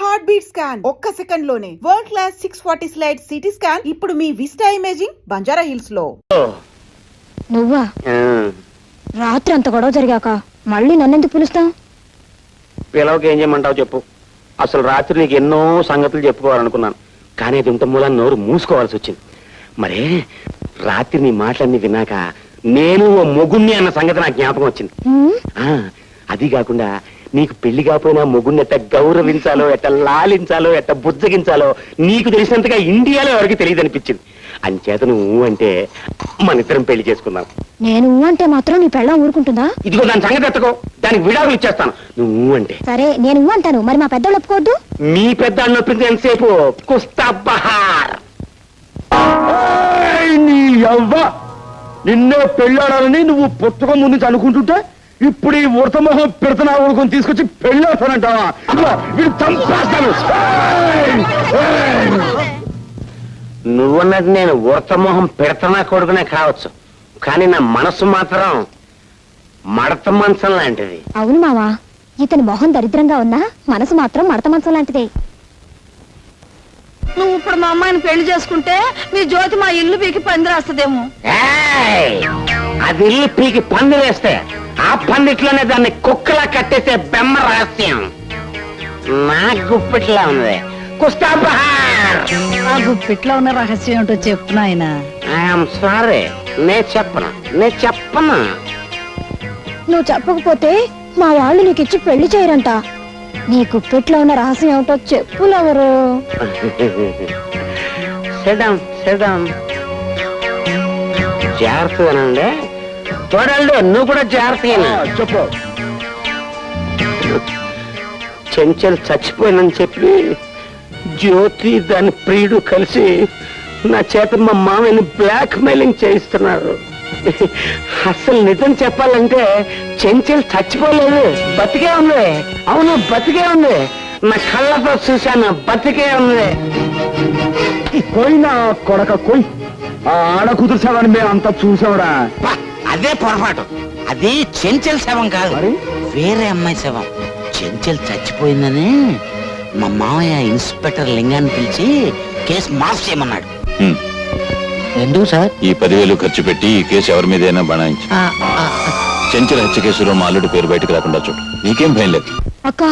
Heart beat scan ఒక్క second లోనే world class 640 slide CT scan ఇప్పుడు మీ విస్టా ఇమేజింగ్ బంజారా హిల్స్ లో. నువ్వా? రాత్రి అంత గొడవ జరిగాక మళ్ళీ నన్నెందుకు పిలుస్తావు? పిలవకి ఏం చేయమంటావు చెప్పు. అసలు రాత్రి నీకు ఎన్నో సంగతులు చెప్పుకోవాలనుకున్నాను, కానీ అది ఇంత మూలాన్ని నోరు మూసుకోవాల్సి వచ్చింది. మరే రాత్రి నీ మాటలన్నీ విన్నాక నేను ఓ మొగుణ్ణి అన్న సంగతి నాకు జ్ఞాపకం వచ్చింది. అది కాకుండా నీకు పెళ్లి కాకపోయినా మొగుణ్ణి ఎట్ట గౌరవించాలో, ఎట్ట లాలించాలో, ఎట్ట బుజ్జగించాలో నీకు తెలిసినంతగా ఇండియాలో ఎవరికి తెలియదు అనిపించింది. అంచేత నువ్వు అంటే మన ఇద్దరం పెళ్లి చేసుకుందాం. నేను అంటే మాత్రం నీ పెళ్ళం ఊరుకుంటుందా? ఇదిగో దాని సంగతి ఎత్తకో, దానికి విడాకులు ఇచ్చేస్తాను నువ్వు అంటే. సరే నేను అంటాను, మరి మా పెద్దోళ్ళు ఒప్పుకోవద్దు. మీ పెద్ద నొప్పింది ఎంతసేపు కుస్తా బహార్. నిన్నే పెళ్ళాడాలని నువ్వు పుస్తకం ముందు అనుకుంటుంటే ఇప్పుడు ఈ ఉడతమొహం పెడతనా ఊరుకొని తీసుకొచ్చి పెళ్ళాడతానంటావా? వీడు చంపేస్తాను. నువ్వన్నది నేను ఉడతమొహం పెడతనా కొడుకునే కావచ్చు, కానీ నా మనసు మాత్రం మడత మంచం లాంటిది. అవును మావా, ఇతని మొహం దరిద్రంగా ఉన్నా మనసు మాత్రం మడత మంచం లాంటిదే. నువ్వు ఇప్పుడు మా అమ్మాయిని పెళ్లి చేసుకుంటే మీ జ్యోతి మా ఇల్లు పీకి పందిరేస్తదేమో. అది ఇల్లు పీకి పందిరేస్తే ఆ పందిట్లోనే దాన్ని కుక్కలా కట్టేసే బెమ్మ రహస్యం నా గుప్పిట్లా ఉంది. కుస్తా బహార్. ఆ గుప్పిట్లో ఉన్న రహస్యం ఏంటో చెప్పు నాయన. ఐఎమ్ సారీ, నేను చెప్పను. నువ్వు చెప్పకపోతే మా వాళ్ళు నీకిచ్చి పెళ్లి చేయరంట. నీ గుప్పెట్లో ఉన్న రహస్యం ఏమిటో చెప్పులెవరు? జాగ్రత్తగానండి చూడండి, నువ్వు కూడా జాగ్రత్తగా చెప్పు. చెంచల్ చచ్చిపోయినని చెప్పి జ్యోతి దాని ప్రియుడు కలిసి నా చేత మా మామయ్యని బ్లాక్ మెయిలింగ్ చేయిస్తున్నారు. అసలు నిజం చెప్పాలంటే చెంచల్ చచ్చిపోలేదు, బతికే ఉంది. అవును, బతికే ఉంది. నా కళ్ళతో చూశాను, బతికే ఉంది. పోయినా కొడక కొయ్, ఆ ఆడ కుదుర్చావని మేము అంతా చూసావురా. అదే పొరపాటు. అది చెంచల్ శవం కాదు, వేరే అమ్మాయి శవం. చెంచల్ చచ్చిపోయిందని మా మామయ్య ఇన్స్పెక్టర్ లింగాన్ని పిలిచి కేసు మాఫ్ చేయమన్నాడు. ఎందుకు సార్? ఈ 10,000 ఖర్చు పెట్టి ఈ కేసు ఎవరి మీదైనా బనాయించు. చెంచల హత్య కేసులో మా అల్లుడి పేరు బయటకు రాకుండా చూడు, నీకేం భయం లేదు. అక్క,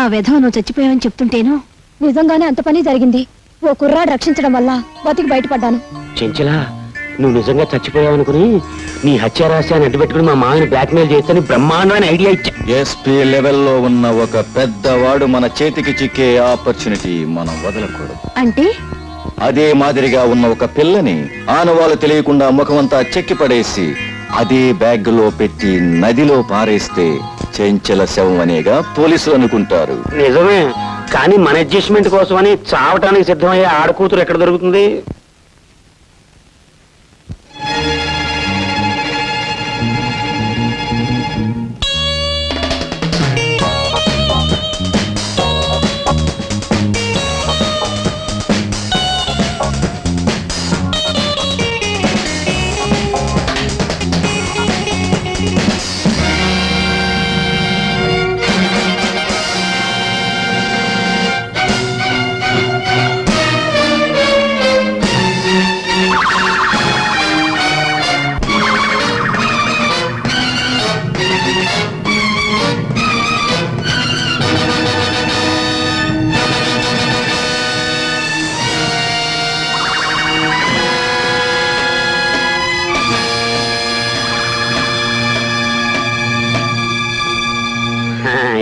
ఆ విధవ నువ్వు చచ్చిపోయావని చెప్తుంటేను నిజంగానే అంత పని జరిగింది. ఓ కుర్రాడు రక్షించడం వల్ల బతికి బయటపడ్డాను. చెంచలా, నువ్వు నిజంగా చచ్చిపోయావనుకుని నీ హత్య రహస్యాన్ని అడ్డుపెట్టుకుని మా మామని బ్లాక్మెయిల్ చేస్తని బ్రహ్మాండమైన ఐడియా ఇచ్చా. ఎస్పీ లెవెల్లో ఉన్న ఒక పెద్దవాడు మన చేతికి చిక్కే ఆపర్చునిటీ మనం వదలకూడదు. అంటే అదే మాదిరిగా ఉన్న ఒక పిల్లని ఆనవాళ్ళు తెలియకుండా ముఖమంతా చెక్కి పడేసి అదే బ్యాగ్ లో పెట్టి నదిలో పారేస్తే చెంచల శవం అనేగా పోలీసులు అనుకుంటారు. నిజమే, కానీ మన అడ్జస్ట్మెంట్ కోసమని చావటానికి సిద్ధమయ్యే ఆడకూతురు ఎక్కడ దొరుకుతుంది?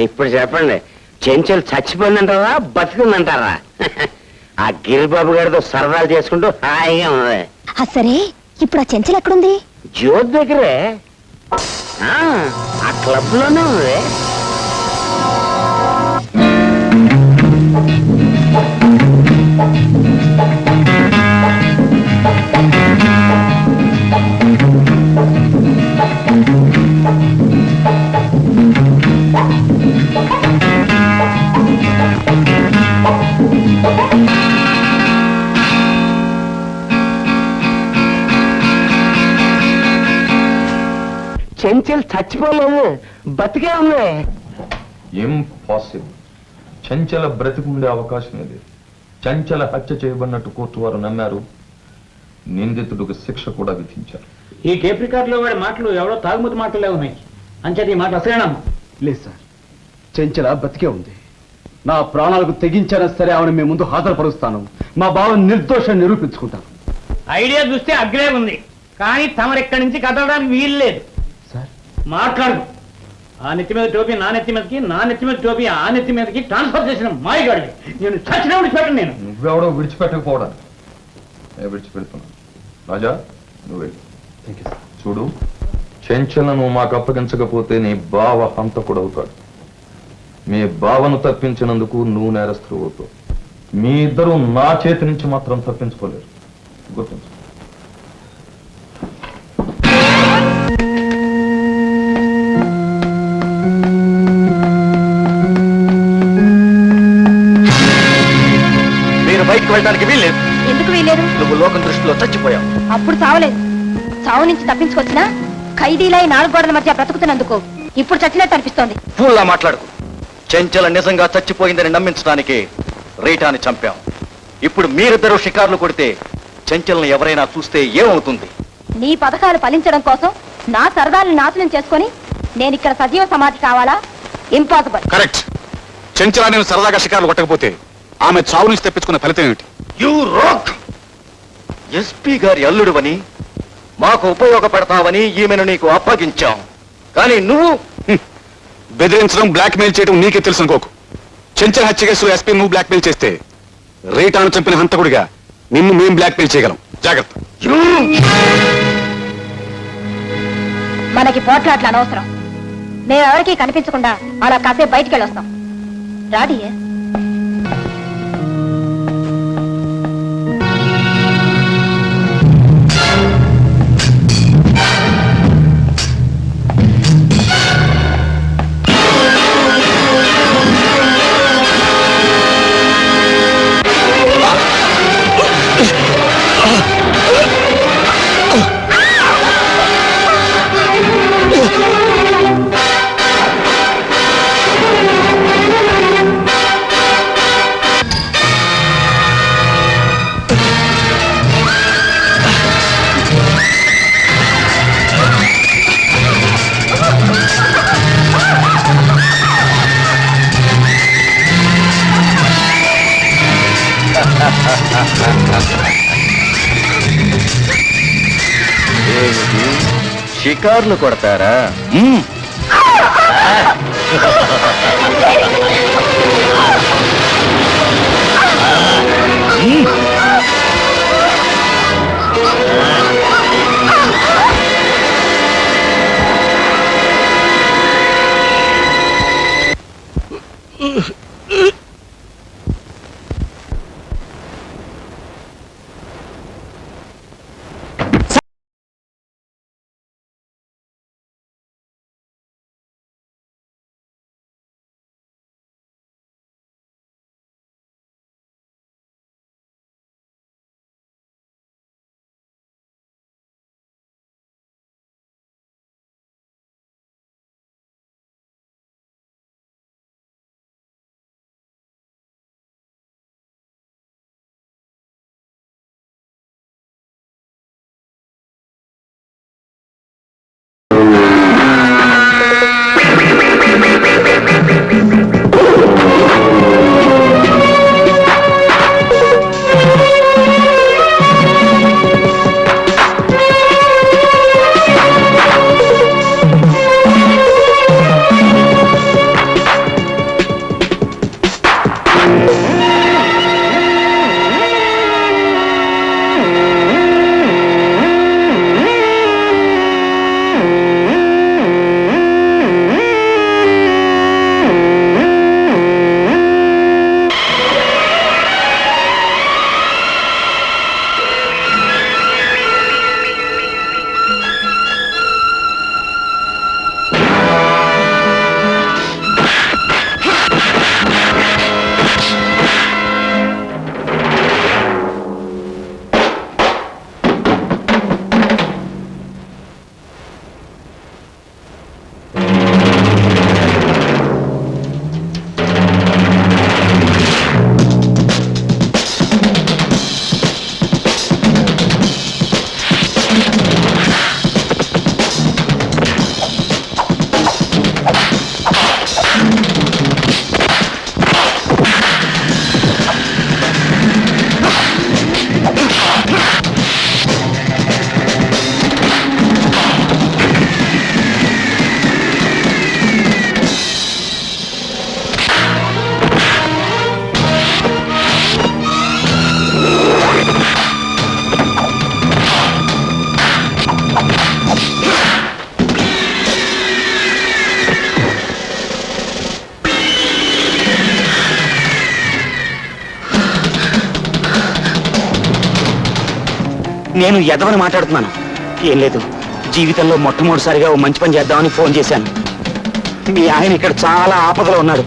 ఇప్పుడు చెప్పండి, చెంచల్ చచ్చిపోయిందంటారా బతికిందంటారా? ఆ గిరిబాబు గారితో సరదాలు చేసుకుంటూ హాయిగా ఉంది. సరే, ఇప్పుడు ఆ చెంచలు ఎక్కడుంది? జ్యోతి దగ్గరే, ఆ క్లబ్ లోనే ఉంది. చెంచల్ చచ్చిపోలేదు, బతికే ఉంది. ఇంపాసిబుల్. చంచల బ్రతికుండే అవకాశమే లేదు. చంచల హత్య చేయబడినట్టు కోర్టు వారు నమ్మారు. నిందితుడికి శిక్ష కూడా విధించారు. ఈ టేప్ రికార్డులో వాడి మాటలు ఎవరో తాగుమతి మాటలే ఉన్నాయి. అంచేత ఈ మాట అసలేనమ్మా. లేదు సార్, చెంచల బతికే ఉంది. నా ప్రాణాలకు తెగించారా సరే ఆవిడ మీ ముందు హాజరుపరుస్తాను. మా బావని నిర్దోషం నిరూపించుకుంటాను. ఐడియా చూస్తే అగ్రే ఉంది, కానీ తమరెక్కడి నుంచి కదలడానికి వీలు లేదు. సార్ మాట్లాడు. ఆ నెత్తి మీద టోపీ నా నెత్తి మీదకి, నా నెత్తి మీద టోపీ ఆ నెత్తి మీదకి ట్రాన్స్ఫర్ చేసిన మాయగాడిని నేను చచ్చిన విడిచిపెట్టను. నేను నువ్వెవడో విడిచిపెట్టకపోవడానికి నేను విడిచిపెడుతున్నాను. రాజా నువ్వే. Thank you sir. చూడు, చెంచలను మాకు అప్పగించకపోతే నీ బావ హంతకుడు అవుతాడు. మీ బావను తప్పించినందుకు నువ్వు నేరస్తులు అవుతావు. మీ ఇద్దరు నా చేతి నుంచి మాత్రం తప్పించుకోలేరు. గుర్తుంచు. మీరు బయటకు వెళ్ళడానికి వీల్లేదు. ఎందుకు వీలేదు? నువ్వు లోకం దృష్టిలో చచ్చిపోయావు. అప్పుడు చావలేదు. చావు నుంచి తప్పించుకొచ్చినా ఖైదీలై 4 గోడల మధ్య బ్రతుకుతున్నందుకు ఇప్పుడు చచ్చినట్టు అనిపిస్తోంది. ఫూల్లా మాట్లాడుకు. చెంచల నిజంగా చచ్చిపోయిందని నమ్మించడానికి రీటాని చంపాం. ఇప్పుడు మీరిద్దరూ షికార్లు కొడితే చెంచల్ని ఎవరైనా చూస్తే ఏమవుతుంది? నీ పథకాలు ఫలించడం కోసం నా సరదాలను నాశనం చేసుకొని నేను ఇక్కడ సజీవ సమాధి కావాలా? ఇంపాసిబుల్. కరెక్ట్. చెంచలా నేను సరదాగా షికారులు కొట్టకపోతే ఆమె చావు నుంచి తెప్పించుకున్న ఫలితం ఏమిటి? You rock! ఎస్పీ గారి అల్లుడువని మాకు ఉపయోగపడతావని ఈమెను నీకు అప్పగించాం. కానీ నువ్వు బెదిరించడం, బ్లాక్ మెయిల్ చేయడం నీకే తెలుసు అనుకోకు. చెంచల్ హత్య కేసులో ఎస్పీ నువ్వు బ్లాక్ మెయిల్ చేస్తే రీటాను చంపిన హంతకుడిగా నిన్ను మేం బ్లాక్ మెయిల్ చేయగలం. జాగ్రత్త. మనకి పోట్లాట్లు అనవసరం. మేము ఎవరికీ కనిపించకుండా అలా కాసేపు బయటికి వెళ్ళొస్తాం. రాడియే. షికార్లు కొడతారా? నేను ఎదవని మాట్లాడుతున్నాను. ఏం లేదు, జీవితంలో మొట్టమొదటిసారిగా ఓ మంచి పని చేద్దామని ఫోన్ చేశాను. మీ ఆయన ఇక్కడ చాలా ఆపదలో ఉన్నాడు.